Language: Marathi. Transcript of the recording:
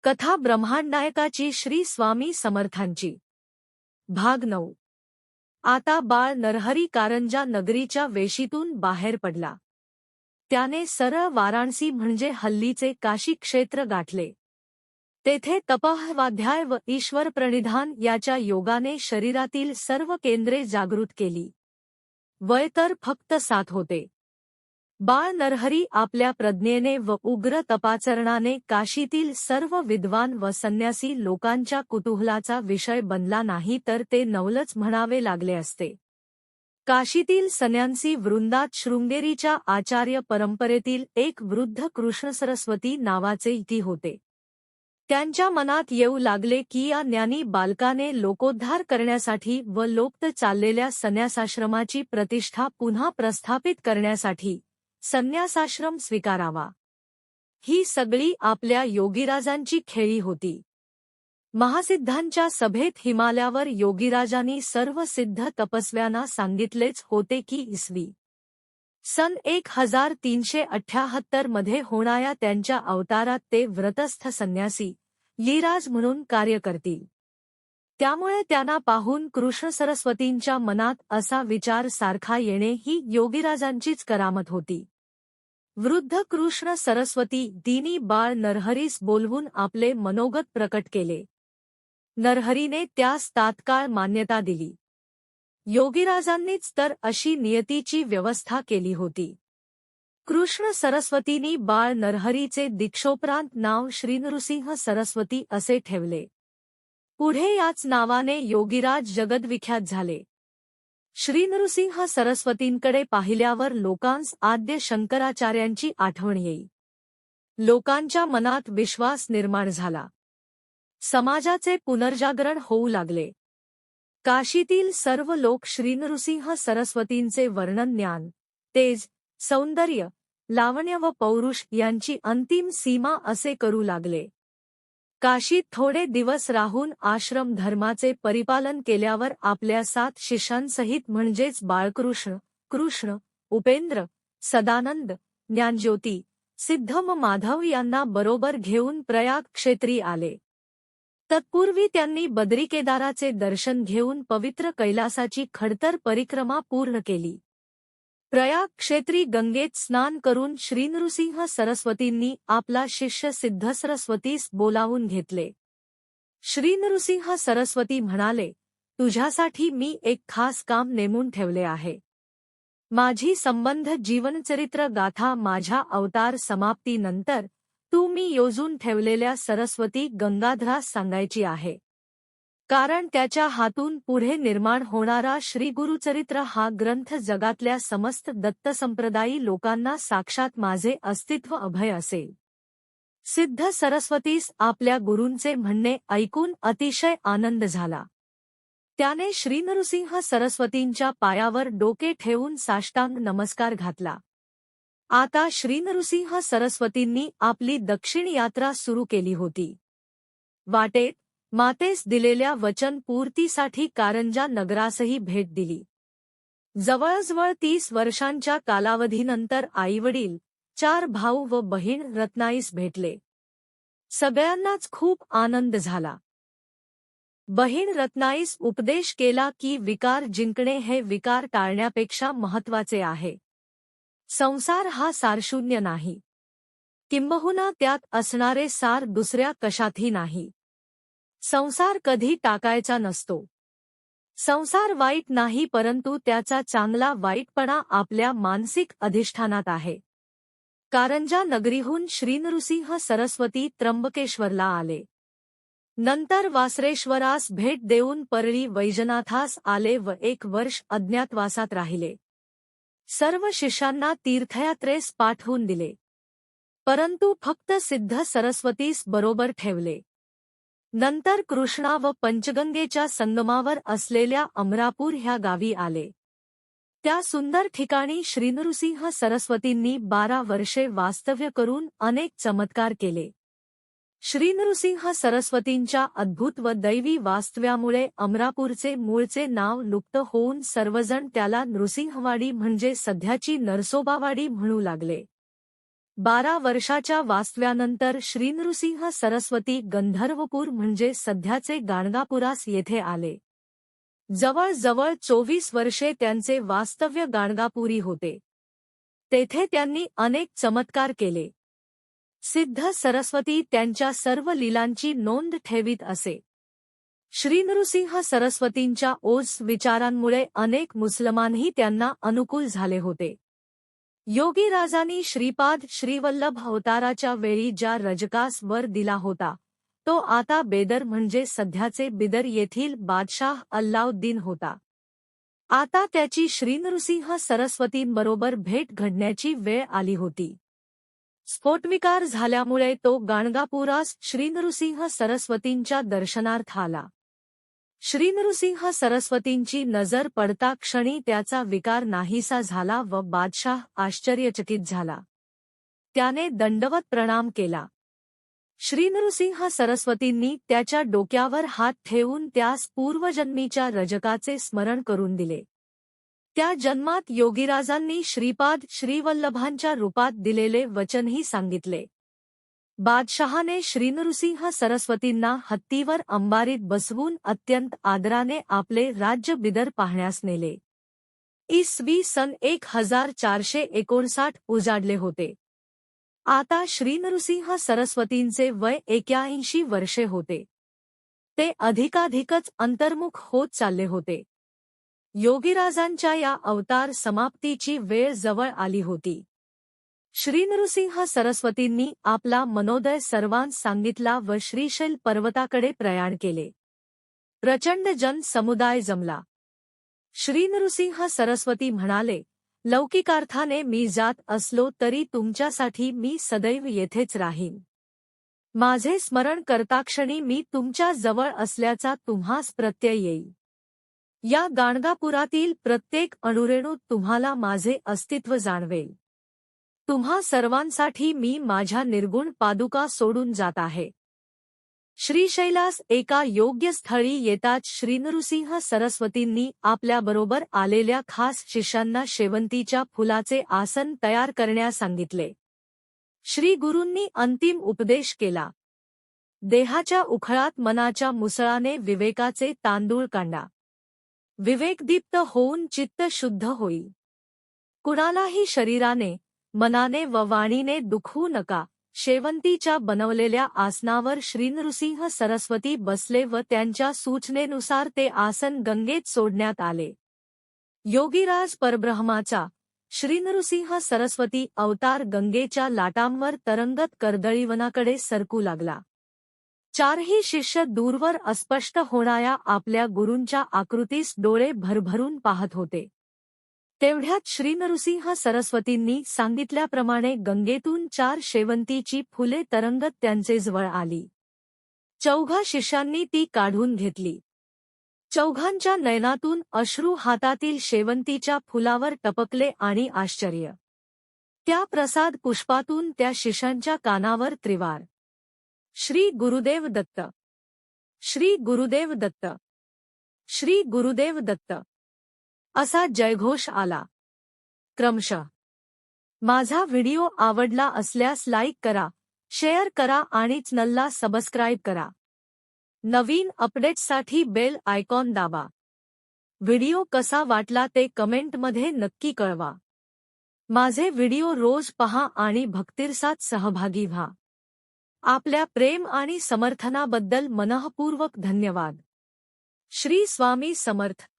कथा ब्रह्मांडनायकाची श्री स्वामी समर्थांची। भाग 9। आता बाळ नरहरी कारंजा नगरीच्या वेशीतून बाहेर पडला। त्याने सरळ वाराणसी म्हणजे हल्लीचे काशी क्षेत्र गाठले। तेथे तपःवाध्याय व ईश्वर प्रणिधान याच्या योगाने शरीरातील सर्व केंद्रे जागृत केली। वय तर फक्त 7 होते। बाळ नरहरी आपल्या प्रज्ञेने व उग्र तपाचरणाने काशीतील सर्व विद्वान व संन्यासी लोकांच्या कुतूहलाचा विषय बनला नाही तर ते नवलच म्हणावे लागले असते। काशीतील संन्यासी वृंदात शृंगेरीच्या आचार्य परंपरेतील एक वृद्ध कृष्णसरस्वती नावाचे इति होते। त्यांच्या मनात येऊ लागले की या ज्ञानी बालकाने लोकोद्धार करण्यासाठी व लोप्त चाललेल्या संन्यासाश्रमाची प्रतिष्ठा पुन्हा प्रस्थापित करण्यासाठी संन्यासाश्रम स्वीकारावा। ही सगळी आपल्या योगीराजांची खेळी होती। महासिद्धांच्या सभेत हिमालयावर योगीराजांनी सर्व सिद्ध तपस्व्यांना सांगितलेच होते की इसवी सन 1378 मध्ये होणाऱ्या त्यांच्या अवतारात ते व्रतस्थ संन्यासी लीराज म्हणून कार्य करतील। त्यामुळे त्यांना पाहून कृष्ण सरस्वतींच्या मनात असा विचार सारखा येणे ही योगीराजांचीच करामत होती। वृद्ध कृष्ण सरस्वती दिनी बाळ नरहरीस बोलवून आपले मनोगत प्रकट केले। नरहरीने त्यास तात्काळ मान्यता दिली। योगीराजांनीच तर अशी नियतीची व्यवस्था केली होती। कृष्ण सरस्वतींनी बाळ नरहरीचे दीक्षोपरांत नाव श्रीनृसिंह सरस्वती असे ठेवले। पुढे याच नावाने योगीराज जगद्विख्यात झाले। श्रीनृसिंह सरस्वतींकडे पाहिल्यावर लोकांस आद्य शंकराचार्यांची आठवण येई। लोकांच्या मनात विश्वास निर्माण झाला। समाजाचे पुनर्जागरण होऊ लागले। काशीतील सर्व लोक श्रीनृसिंह सरस्वतींचे वर्णन ज्ञान, तेज, सौंदर्य, लावण्य व पौरुष यांची अंतिम सीमा असे करू लागले। काशीत थोडे दिवस राहून आश्रम धर्माचे परिपालन केल्यावर आपल्या 7 शिष्यांसहित म्हणजेच बाळकृष्ण, कृष्ण, उपेंद्र, सदानंद, ज्ञानज्योती, सिद्धम माधव यांना बरोबर घेऊन प्रयाग क्षेत्री आले। तत्पूर्वी त्यांनी बद्रीकेदाराचे दर्शन घेऊन पवित्र कैलासाची खडतर परिक्रमा पूर्ण केली। प्रयाग क्षेत्री गंगेत स्नान करून श्रीनृसिंह सरस्वतींनी आपला शिष्य सिद्धसरस्वतीस बोलावून घेतले। श्रीनृसिंह सरस्वती म्हणाले, तुझ्यासाठी मी एक खास काम नेमून ठेवले आहे। माझी संबंध जीवनचरित्र गाथा माझ्या अवतार समाप्तीनंतर तू मी योजून ठेवलेल्या सरस्वती गंगाधरास सांगायची आहे। कारण त्याच्या हातून पुढे निर्माण होणारा श्रीगुरुचरित्र हा ग्रंथ जगातल्या समस्त दत्तसंप्रदायी लोकांना साक्षात माझे अस्तित्व अभय असेल। सिद्ध सरस्वतीस आपल्या गुरूंचे म्हणणे ऐकून अतिशय आनंद झाला। त्याने श्रीनृसिंह सरस्वतींच्या पायावर डोके ठेवून साष्टांग नमस्कार घातला। आता श्रीनृसिंह सरस्वतींनी आपली दक्षिण यात्रा सुरू केली होती। वाटेत मातेस दिलेल्या वचन पूर्तीसाठी कारंजा नगरासही भेट दिली। जवळजवळ 30 वर्षांच्या कालावधीनंतर आईवडील, 4 भाऊ व बहीण रत्नाईस भेटले। सगळ्यांनाच खूप आनंद झाला। बहीण रत्नाईस उपदेश केला की विकार जिंकणे हे विकार टाळण्यापेक्षा महत्त्वाचे आहे। संसार हा सारशून्य नाही, किंबहुना त्यात असणारे सार दुसऱ्या कशातही नाही। संसार कधी टाकायचा नसतो। संसार वाईट नाही परंतु त्याचा चांगला वाईटपणा आपल्या मानसिक अधिष्ठानात आहे। कारंजा नगरीहून श्रीनृसिंह सरस्वती त्र्यंबकेश्वरला आले। नंतर वासरेश्वरास भेट देऊन परळी वैजनाथास आले व 1 वर्ष अज्ञातवासात राहिले। सर्व शिष्यांना तीर्थयात्रेस पाठवून दिले, परंतु फक्त सिद्ध सरस्वतीस बरोबर ठेवले। नंतर कृष्णा व पंचगंगेच्या संगमावर असलेल्या अमरापूर ह्या गावी आले। त्या सुंदर ठिकाणी श्रीनृसिंह सरस्वतींनी 12 वर्षे वास्तव्य करून अनेक चमत्कार केले। श्रीनृसिंह सरस्वतींच्या अद्भुत व दैवी वास्तव्यामुळे अमरापूरचे मूळचे नाव लुप्त होऊन सर्वजण त्याला नृसिंहवाडी म्हणजे सध्याची नरसोबावाडी म्हणू लागले। 12 वर्षाच्या वास्तव्यानंतर श्रीनृसिंह सरस्वती गंधर्वपूर म्हणजे सध्याचे गाणगापुरास येथे आले. जवळजवळ 24 वर्षे त्यांचे वास्तव्य गाणगापुरी होते. तेथे त्यांनी अनेक चमत्कार केले. सिद्ध सरस्वती त्यांच्या सर्व लीलांची नोंद ठेवीत असे. श्रीनृसिंह सरस्वतींच्या ओज विचारांमुळे अनेक मुसलमानही त्यांना अनुकूल झाले होते. योगीराजांनी श्रीपाद श्रीवल्लभ अवताराच्या वेळी ज्या रजकास वर दिला होता तो आता बेदर म्हणजे सध्याचे बिदर येथील बादशाह अल्लाउद्दीन होता. आता त्याची श्रीनृसिंह सरस्वतींबरोबर भेट घडण्याची वेळ आली होती. स्फोटविकार झाल्यामुळे तो गाणगापुरास श्रीनृसिंह सरस्वतींच्या दर्शनार्थ आला. श्रीनृसिंह सरस्वतींची नजर पडता क्षणी त्याचा विकार नाहीसा झाला व बादशाह आश्चर्यचकित झाला. त्याने दंडवत प्रणाम केला. श्रीनृसिंह सरस्वतींनी त्याच्या डोक्यावर हात ठेवून त्यास पूर्वजन्मीच्या रजकाचे स्मरण करून दिले. त्या जन्मात योगीराजांनी श्रीपाद श्रीवल्लभांच्या रूपात दिलेले वचनही सांगितले. बादशहाने श्रीनृसिंह सरस्वतींना हत्तीवर अंबारीत बसवून अत्यंत आदराने आपले राज्य बिदर पाहण्यास नेले. इसवी सन 1459 उजाडले होते. आता श्रीनृसिंह सरस्वतींचे वय 81 वर्षे होते. ते अधिकाधिकच अंतर्मुख होत चालले होते. योगीराजांच्या या अवतार समाप्तीची वेळ जवळ आली होती. श्रीनृसिंह सरस्वतींनी आपला मनोदय सर्वांस सांगितला व श्रीशैल पर्वताकडे प्रयाण केले. प्रचंड जन समुदाय जमला. श्रीनृसिंह सरस्वती म्हणाले, लौकिकार्थाने मी जात असलो तरी तुमच्यासाठी मी सदैव येथेच राहीन. माझे स्मरण करताक्षणी मी तुमच्या जवळ असल्याचा तुम्हास प्रत्यय येईल. या गाणगापुरातील प्रत्येक अणुरेणूत तुम्हाला माझे अस्तित्व जाणवेल. तुम्हा सर्वांसाठी मी माझ्या निर्गुण पादुका सोडून जात आहे. श्रीशैलास एका योग्य स्थळी येताच श्रीनृसिंह सरस्वतींनी आपल्याबरोबर आलेल्या खास शिष्यांना शेवंतीच्या फुलाचे आसन तयार करण्यास सांगितले. श्री गुरूंनी अंतिम उपदेश केला. देहाच्या उखळात मनाच्या मुसळाने विवेकाचे तांदूळ कांडा. विवेकदीप्त होऊन चित्त शुद्ध होईल. कुणालाही शरीराने, मनाने व वाणीने दुखवू नका. शेवंतीच्या बनवलेल्या आसनावर श्रीनृसिंह सरस्वती बसले व त्यांच्या सूचनेनुसार ते आसन गंगेत सोडण्यात आले. योगीराज परब्रह्माचा श्रीनृसिंह सरस्वती अवतार गंगेच्या लाटांवर तरंगत कर्दळीवनाकडे सरकू लागला. चारही शिष्य दूरवर अस्पष्ट होणाऱ्या आपल्या गुरूंच्या आकृतीस डोळे भरभरून पाहत होते. तेवढ्यात श्रीनृसिंह सरस्वतींनी सांगितल्याप्रमाणे गंगेतून 4 शेवंतीची फुले तरंगत त्यांचे जवळ आली. चौघा शिष्यांनी ती काढून घेतली. चौघांच्या नयनातून अश्रू हातातील शेवंतीच्या फुलावर टपकले आणि आश्चर्य. त्या प्रसाद पुष्पातून त्या शिष्यांच्या कानावर त्रिवार श्री गुरुदेव दत्त, श्री गुरुदेव दत्त, श्री गुरुदेव दत्त असा जयघोष आला. क्रमशः. माझा व्हिडिओ आवडला असल्यास लाईक करा, शेअर करा आणि चॅनलला सबस्क्राईब करा. नवीन अपडेट्ससाठी बेल आयकॉन दाबा. व्हिडिओ कसा वाटला ते कमेंटमध्ये नक्की कळवा. माझे व्हिडिओ रोज पहा आणि भक्तिरसात सहभागी व्हा. आपल्या प्रेम आणि समर्थनाबद्दल मनःपूर्वक धन्यवाद. श्री स्वामी समर्थ.